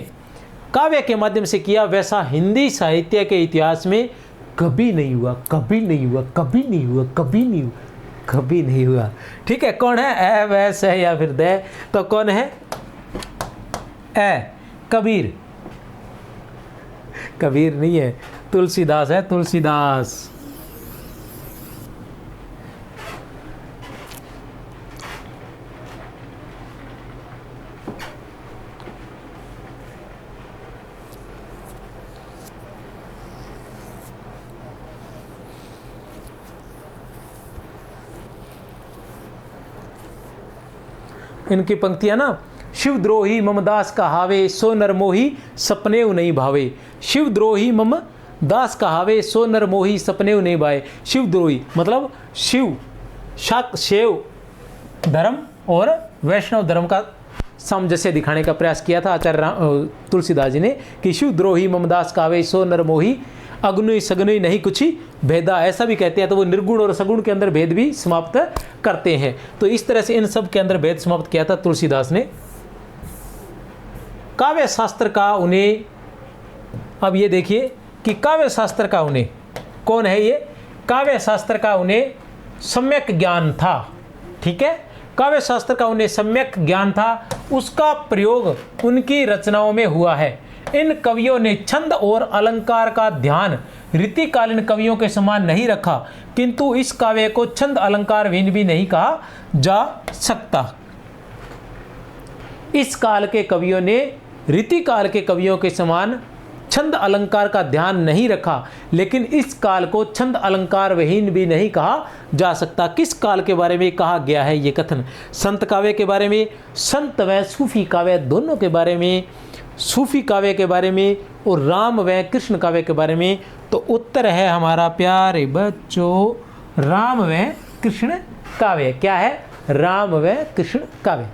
काव्य के माध्यम से किया, वैसा हिंदी साहित्य के इतिहास में कभी नहीं हुआ, कभी नहीं हुआ, कभी नहीं हुआ, कभी नहीं हुआ, कभी नहीं हुआ। ठीक है, कौन है? ए, वै, स या फिर द? तो कौन है? ए, कबीर। कबीर नहीं है, तुलसीदास है, तुलसीदास। इनकी पंक्तियां ना, शिवद्रोही मम दास कहावे सो नरमोही सपने नहीं भावे। शिवद्रोही मम दास कहावे सो नरमोही सपने नहीं भावे। शिवद्रोही मतलब शिव, शाक्त, शैव धर्म और वैष्णव धर्म का सामंजस्य दिखाने का प्रयास किया था आचार्य तुलसीदास जी ने कि शिवद्रोही मम दास कहावे सो नरमोही अग्नि सगुनि नहीं कुछ भेदा। ऐसा भी कहते हैं तो वो निर्गुण और सगुण के अंदर भेद भी समाप्त करते हैं। तो इस तरह से इन सब के अंदर भेद समाप्त किया था तुलसीदास ने। काव्य शास्त्र का उन्हें, अब ये देखिए कि काव्य शास्त्र का उन्हें, कौन है ये? काव्य शास्त्र का उन्हें सम्यक ज्ञान था। ठीक है, काव्य शास्त्र का उन्हें सम्यक ज्ञान था, उसका प्रयोग उनकी रचनाओं में हुआ है। इन कवियों ने छंद और अलंकार का ध्यान रीतिकालीन कवियों के समान नहीं रखा, किंतु इस काव्य को छंद अलंकार विहीन भी नहीं कहा जा सकता। इस काल के कवियों ने रीतिकाल के कवियों के समान छंद अलंकार का ध्यान नहीं रखा, लेकिन इस काल को छंद अलंकार विहीन भी नहीं कहा जा सकता। किस काल के बारे में कहा गया है ये कथन? संत काव्य के बारे में, संत व सूफी काव्य दोनों के बारे में, सूफी काव्य के बारे में और राम व कृष्ण काव्य के बारे में। तो उत्तर है हमारा प्यारे बच्चों राम व कृष्ण काव्य। क्या है? राम व कृष्ण काव्य।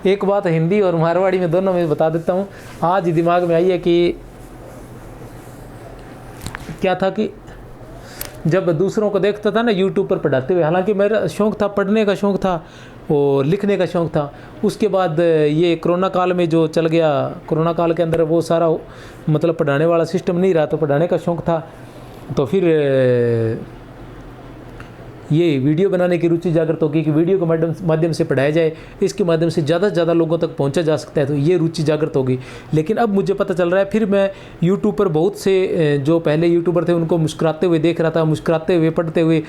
एक बात हिंदी और मारवाड़ी में दोनों में बता देता हूँ, आज दिमाग में आई है कि क्या था कि जब दूसरों को देखता था ना यूट्यूब पर पढ़ाते हुए, हालांकि मेरा शौक़ था, पढ़ने का शौक़ था और लिखने का शौक़ था। उसके बाद ये कोरोना काल में जो चल गया, कोरोना काल के अंदर वो सारा मतलब पढ़ाने वाला सिस्टम नहीं रहा, तो पढ़ाने का शौक़ था। तो फिर ये वीडियो बनाने की रुचि जागृत होगी कि वीडियो के माध्यम से पढ़ाया जाए, इसके माध्यम से ज़्यादा से ज़्यादा लोगों तक पहुंचा जा सकता है, तो ये रुचि जागृत होगी। लेकिन अब मुझे पता चल रहा है, फिर मैं यूट्यूब पर बहुत से जो पहले यूट्यूबर थे उनको मुस्कुराते हुए देख रहा था, मुस्कुराते हुए पढ़ते हुए,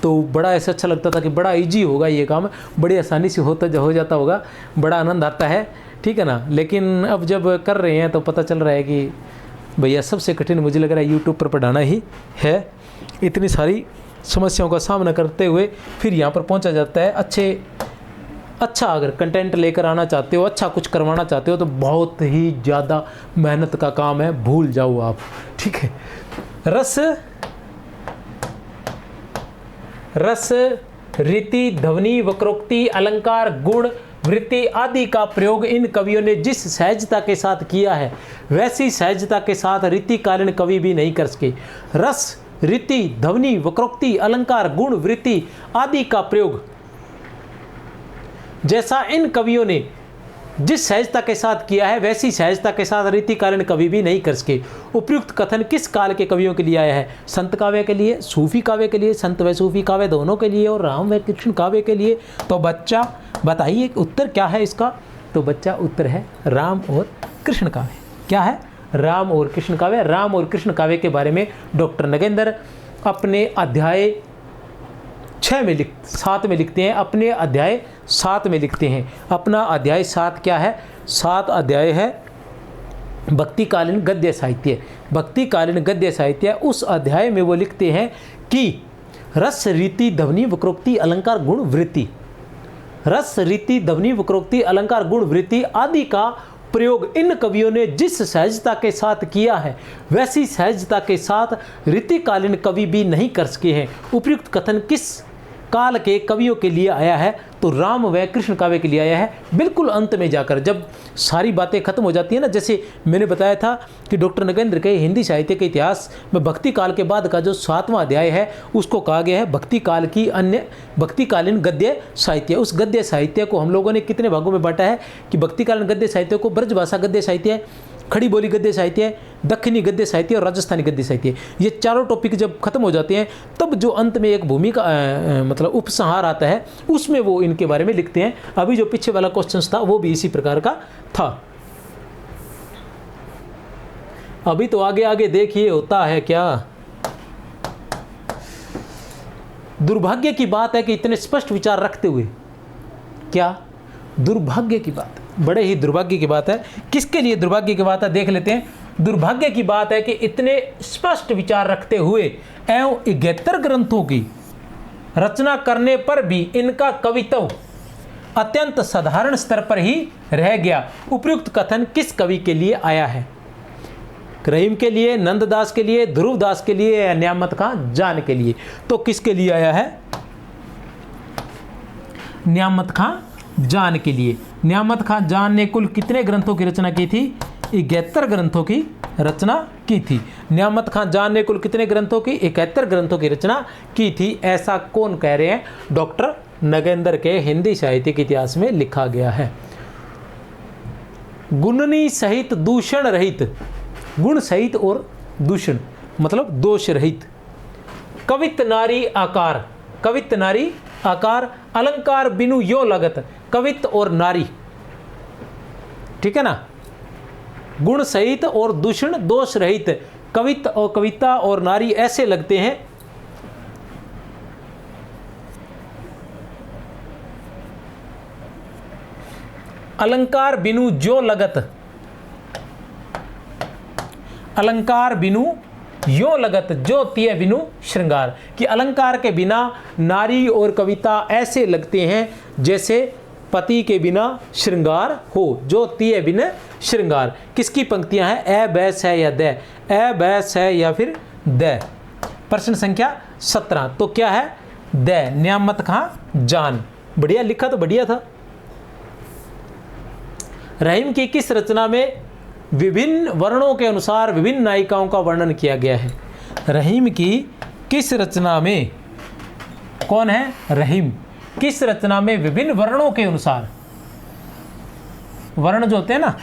तो बड़ा ऐसा अच्छा लगता था कि बड़ा ईजी होगा ये काम, बड़ी आसानी से हो जाता होगा, बड़ा आनंद आता है। ठीक है ना। लेकिन अब जब कर रहे हैं तो पता चल रहा है कि भैया सबसे कठिन मुझे लग रहा है यूट्यूब पर पढ़ाना ही है। इतनी सारी समस्याओं का सामना करते हुए फिर यहाँ पर पहुँचा जाता है। अच्छा अगर कंटेंट लेकर आना चाहते हो, अच्छा कुछ करवाना चाहते हो, तो बहुत ही ज़्यादा मेहनत का काम है, भूल जाओ आप। ठीक है। रस रस, रीति, ध्वनि, वक्रोक्ति, अलंकार, गुण, वृत्ति आदि का प्रयोग इन कवियों ने जिस सहजता के साथ किया है वैसी सहजता के साथ रीतिकालीन कवि भी नहीं कर सके। रस, रीति, ध्वनि, वक्रोक्ति, अलंकार, गुण, वृत्ति आदि का प्रयोग जैसा इन कवियों ने जिस सहजता के साथ किया है वैसी सहजता के साथ रीतिकालीन कवि भी नहीं कर सके। उपयुक्त कथन किस काल के कवियों के लिए आया है? संत काव्य के लिए, सूफी काव्य के लिए, संत व सूफी काव्य दोनों के लिए और राम व कृष्ण काव्य के लिए। तो बच्चा बताइए उत्तर क्या है इसका? तो बच्चा उत्तर है राम और कृष्ण काव्य। क्या है? राम और कृष्ण काव्य। राम और कृष्ण काव्य के बारे में डॉक्टर नगेंद्र अपने अध्याय 7 में लिखते हैं। अपने अध्याय 7 में लिखते हैं। अपना अध्याय 7 क्या है? 7 अध्याय है भक्तिकालीन गद्य साहित्य। भक्तिकालीन गद्य साहित्य, उस अध्याय में वो लिखते हैं कि रस, रीति, ध्वनि, वक्रोक्ति, अलंकार, गुण, वृत्ति, रस, रीति, ध्वनि, वक्रोक्ति, अलंकार, गुण, वृत्ति आदि का प्रयोग इन कवियों ने जिस सहजता के साथ किया है वैसी सहजता के साथ रीतिकालीन कवि भी नहीं कर सके हैं। उपयुक्त कथन किस काल के कवियों के लिए आया है? तो राम व कृष्ण काव्य के लिए आया है। बिल्कुल अंत में जाकर जब सारी बातें खत्म हो जाती है ना, जैसे मैंने बताया था कि डॉक्टर नगेंद्र के हिंदी साहित्य के इतिहास में भक्ति काल के बाद का जो 7वां अध्याय है उसको कहा गया है भक्ति काल की अन्य भक्तिकालीन गद्य साहित्य। उस गद्य साहित्य को हम लोगों ने कितने भागों में बांटा है कि भक्तिकालीन गद्य साहित्य को ब्रजभाषा गद्य साहित्य, खड़ी बोली गद्य साहित्य, दक्षिणी गद्य साहित्य और राजस्थानी गद्य साहित्य, ये चारों टॉपिक जब खत्म हो जाते हैं तब जो अंत में एक भूमिका मतलब उपसंहार आता है उसमें वो इनके बारे में लिखते हैं। अभी जो पीछे वाला क्वेश्चन था वो भी इसी प्रकार का था। अभी तो आगे आगे देखिए होता है क्या। दुर्भाग्य की बात है कि इतने स्पष्ट विचार रखते हुए, क्या दुर्भाग्य की बात, बड़े ही दुर्भाग्य की बात है। किसके लिए दुर्भाग्य की बात है देख लेते हैं। दुर्भाग्य की बात है कि इतने स्पष्ट विचार रखते हुए एवं 71 ग्रंथों की रचना करने पर भी इनका कवित्व अत्यंत साधारण स्तर पर ही रह गया। उपयुक्त कथन किस कवि के लिए आया है? रहीम के लिए, नंददास के लिए, ध्रुवदास के लिए या न्यामत खां जान के लिए? तो किसके लिए आया है? न्यामत खां जान के लिए। न्यामत खां जान ने कुल कितने ग्रंथों की रचना की थी? 71 ग्रंथों की रचना की थी। न्यामत खां जान ने कुल कितने ग्रंथों की? 71 ग्रंथों की रचना की थी। ऐसा कौन कह रहे हैं? डॉक्टर नगेंद्र के हिंदी साहित्य के इतिहास में लिखा गया है। गुणनी सहित दूषण रहित, गुण सहित और दूषण मतलब दोष रहित, कवित नारी आकार, कवित नारी आकार, अलंकार बिनु यो लगत, कवित और नारी, ठीक है ना, गुण सहित और दूषण दोष रहित, कवित और कविता और नारी ऐसे लगते हैं। अलंकार बिनु जो लगत, अलंकार बिनु यो लगत, जो तिय बिनु श्रृंगार, कि अलंकार के बिना नारी और कविता ऐसे लगते हैं जैसे पति के बिना श्रृंगार हो, जो तिय बिना श्रृंगार। किसकी पंक्तियां हैं? ए बैस है या द, ए बैस है या फिर द। प्रश्न संख्या 17। तो क्या है? द। न्यामत खां जान। बढ़िया लिखा तो बढ़िया था। रहीम की किस रचना में विभिन्न वर्णों के अनुसार विभिन्न नायिकाओं का वर्णन किया गया है? रहीम की किस रचना में, कौन है? रहीम। किस रचना में विभिन्न वर्णों के अनुसार, वर्ण जो होते हैं ना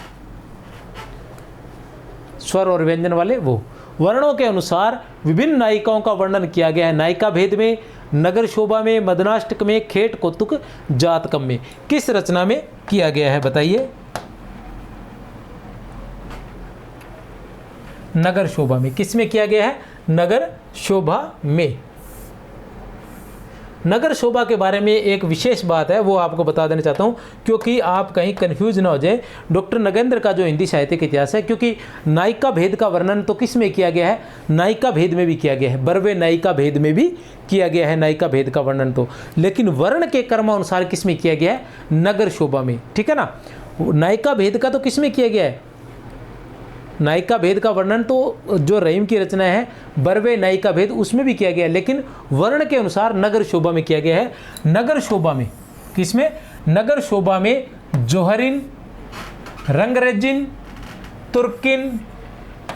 स्वर और व्यंजन वाले, वो वर्णों के अनुसार विभिन्न नायिकाओं का वर्णन किया गया है। नायिका भेद में, नगर शोभा में, मदनाष्टक में, खेट कौतुक जातकम में। किस रचना में किया गया है बताइए? नगर शोभा में। किस में किया गया है? नगर शोभा में। नगर शोभा के बारे में एक विशेष बात है, वो आपको बता देना चाहता हूँ क्योंकि आप कहीं कंफ्यूज ना हो जाए। डॉक्टर नगेंद्र का जो हिंदी साहित्य का इतिहास है, क्योंकि नायिका भेद का वर्णन तो किस में किया गया है? नायिका भेद में भी किया गया है, बरवे नायिका भेद में भी किया गया है नायिका भेद का वर्णन तो, लेकिन वर्ण के क्रमानुसार किस में किया गया है? नगर शोभा में, ठीक है ना। नायिका भेद का तो किस में किया गया है? नायिका भेद का वर्णन तो जो रहीम की रचना है बरवे नायिका भेद उसमें भी किया गया है, लेकिन वर्ण के अनुसार नगर शोभा में किया गया है। नगर शोभा में किसमें? नगर शोभा में जोहरिन, रंगरेजिन, तुर्किन,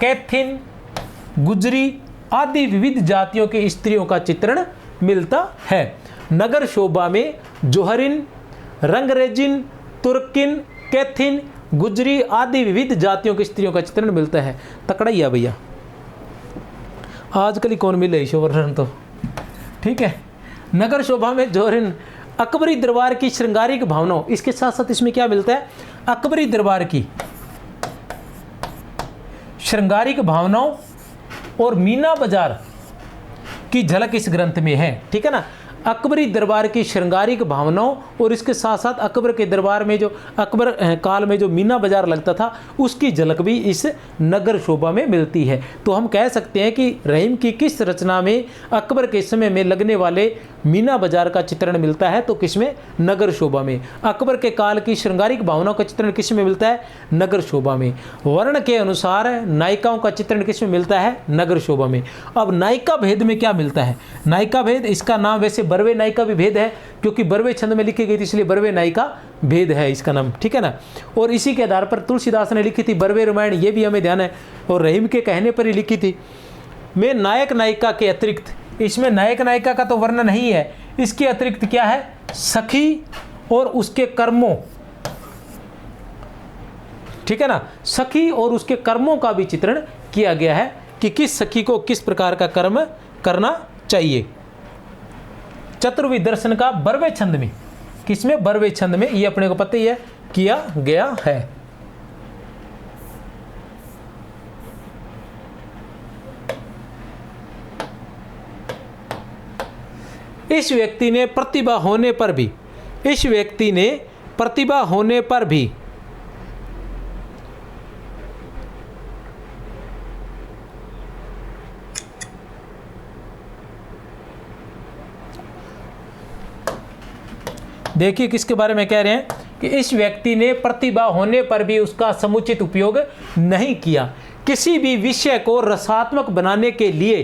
कैथिन, गुजरी आदि विविध जातियों के स्त्रियों का चित्रण मिलता है। नगर शोभा में जोहरिन, रंगरेजिन, तुर्किन, कैथिन, गुजरी आदि विविध जातियों की स्त्रियों का चित्रण मिलता है। तकड़ा ही है भैया, आजकल ही कौन मिले ईश्वर वर्णन तो, ठीक है। नगर शोभा में जोहरिन अकबरी दरबार की श्रृंगारिक भावनाओं, इसके साथ साथ इसमें क्या मिलता है? अकबरी दरबार की श्रृंगारिक भावनाओं और मीना बाजार की झलक इस ग्रंथ में है, ठीक है ना। अकबरी दरबार की श्रृंगारिक भावनाओं और इसके साथ साथ अकबर के दरबार में जो अकबर काल में जो मीना बाजार लगता था उसकी झलक भी इस नगर शोभा में मिलती है। तो हम कह सकते हैं कि रहीम की किस रचना में अकबर के समय में लगने वाले मीना बाजार का चित्रण मिलता है? तो किसमें? नगर शोभा में। अकबर के काल की श्रृंगारिक भावनाओं का चित्रण किस में मिलता है? नगर शोभा में। वर्ण के अनुसार नायिकाओं का चित्रण किस में मिलता है? नगर शोभा में। अब नायिका भेद में क्या मिलता है? नायिका भेद, इसका नाम वैसे बरवे नायिका भी भेद है, क्योंकि बरवे छंद में लिखी गई थी इसलिए बरवे नायिका भेद है इसका नाम, ठीक है ना। और इसी के आधार पर तुलसीदास ने लिखी थी बरवे रामायण, ये भी हमें ध्यान है, और रहीम के कहने पर ही लिखी थी। में नायक नायिका के अतिरिक्त, इसमें नायक नायिका का तो वर्णन नहीं है, इसके अतिरिक्त क्या है? सखी और उसके कर्मों, ठीक है ना। सखी और उसके कर्मों का भी चित्रण किया गया है कि किस सखी को किस प्रकार का कर्म करना चाहिए। चतुर्विध दर्शन का बरवे छंद में, किसमें? बरवे छंद में, ये अपने को पता ही है, किया गया है। इस व्यक्ति ने प्रतिभा होने पर भी, इस व्यक्ति ने प्रतिभा होने पर भी देखिए किसके बारे में कह रहे हैं कि इस व्यक्ति ने प्रतिभा होने पर भी उसका समुचित उपयोग नहीं किया। किसी भी विषय को रसात्मक बनाने के लिए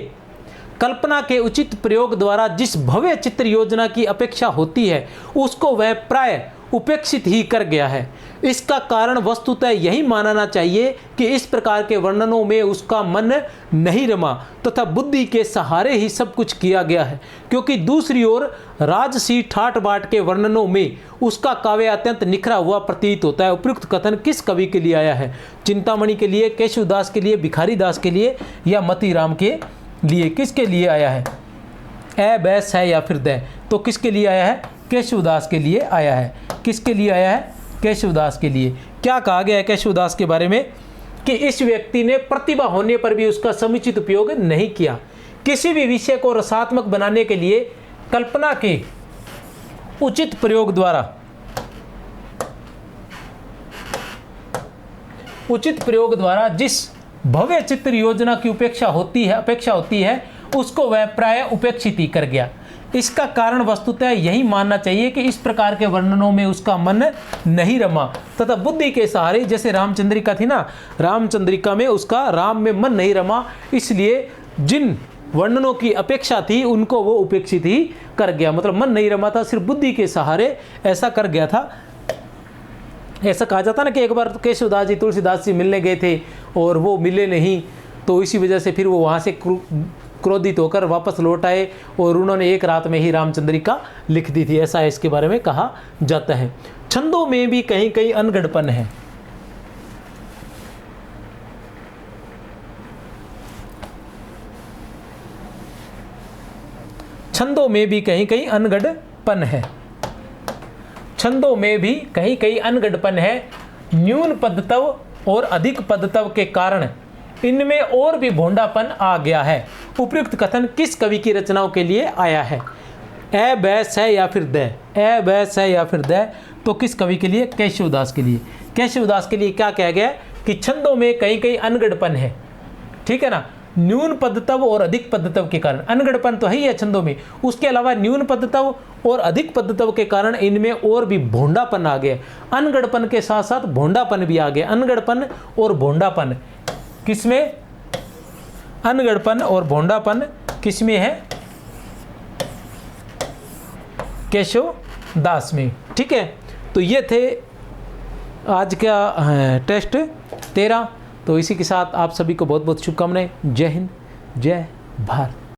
कल्पना के उचित प्रयोग द्वारा जिस भव्य चित्र योजना की अपेक्षा होती है उसको वह प्राय उपेक्षित ही कर गया है। इसका कारण वस्तुतः यही मानना चाहिए कि इस प्रकार के वर्णनों में उसका मन नहीं रमा तथा बुद्धि के सहारे ही सब कुछ किया गया है, क्योंकि दूसरी ओर राजसी ठाट बाट के वर्णनों में उसका काव्य अत्यंत निखरा हुआ प्रतीत होता है। उपयुक्त कथन किस कवि के लिए आया है? चिंतामणि के लिए, केशवदास के लिए, भिखारी दास के लिए या मतीराम के लिए? किसके लिए आया है? ए बैस है या फिर द? तो किसके लिए आया है? केशवदास के लिए आया है। किसके लिए आया है? केशवदास के लिए। क्या कहा गया है केशवदास के बारे में? कि इस व्यक्ति ने प्रतिभा होने पर भी उसका समुचित उपयोग नहीं किया। किसी भी विषय को रसात्मक बनाने के लिए कल्पना के उचित प्रयोग द्वारा, उचित प्रयोग द्वारा जिस भव्य चित्र योजना की अपेक्षा होती है उसको वह प्राय उपेक्षित ही कर गया। इसका कारण वस्तुतः यही मानना चाहिए कि इस प्रकार के वर्णनों में उसका मन नहीं रमा तथा बुद्धि के सहारे, जैसे रामचंद्रिका थी ना, रामचंद्रिका में उसका राम में मन नहीं रमा, इसलिए जिन वर्णनों की अपेक्षा थी उनको वो उपेक्षित ही कर गया। मतलब मन नहीं रमा था, सिर्फ बुद्धि के सहारे ऐसा कर गया था। ऐसा कहा जाता ना कि एक बार केशवदास जी तुलसीदास जी मिलने गए थे और वो मिले नहीं, तो इसी वजह से फिर वो वहाँ से क्रोधित होकर वापस लौट आए और उन्होंने एक रात में ही रामचंद्रिका लिख दी थी, ऐसा इसके बारे में कहा जाता है। छंदों में भी कहीं कहीं अनगढ़पन है। छंदों में भी कहीं कहीं अनगढ़पन है। छंदों में भी कहीं कहीं अनगढ़पन है। न्यून पदतव और अधिक पदतव के कारण इनमें और भी भोंडापन आ गया है। उपयुक्त कथन किस कवि की रचनाओं के लिए आया है? ए बैस है या फिर द? ए बैस है या फिर द? तो किस कवि के लिए? केशवदास के लिए। केशवदास के लिए क्या कहा गया कि छंदों में कहीं कहीं अनगढ़पन है, ठीक है ना। न्यून पदतव और अधिक पदतव के कारण, अनगढ़पन तो है ही है छंदों में, उसके अलावा न्यून पदतव और अधिक पदतव के कारण इनमें और भी भोंडापन आ गया। अनगढ़पन के साथ साथ भोंडापन भी आ गया। अनगढ़पन और भोंडापन किसमें? अनगढ़पन और भोंडापन किसमें है? केशव दास में। ठीक है, तो ये थे आज का टेस्ट 13। तो इसी के साथ आप सभी को बहुत बहुत शुभकामनाएं। जय हिंद, जय भारत।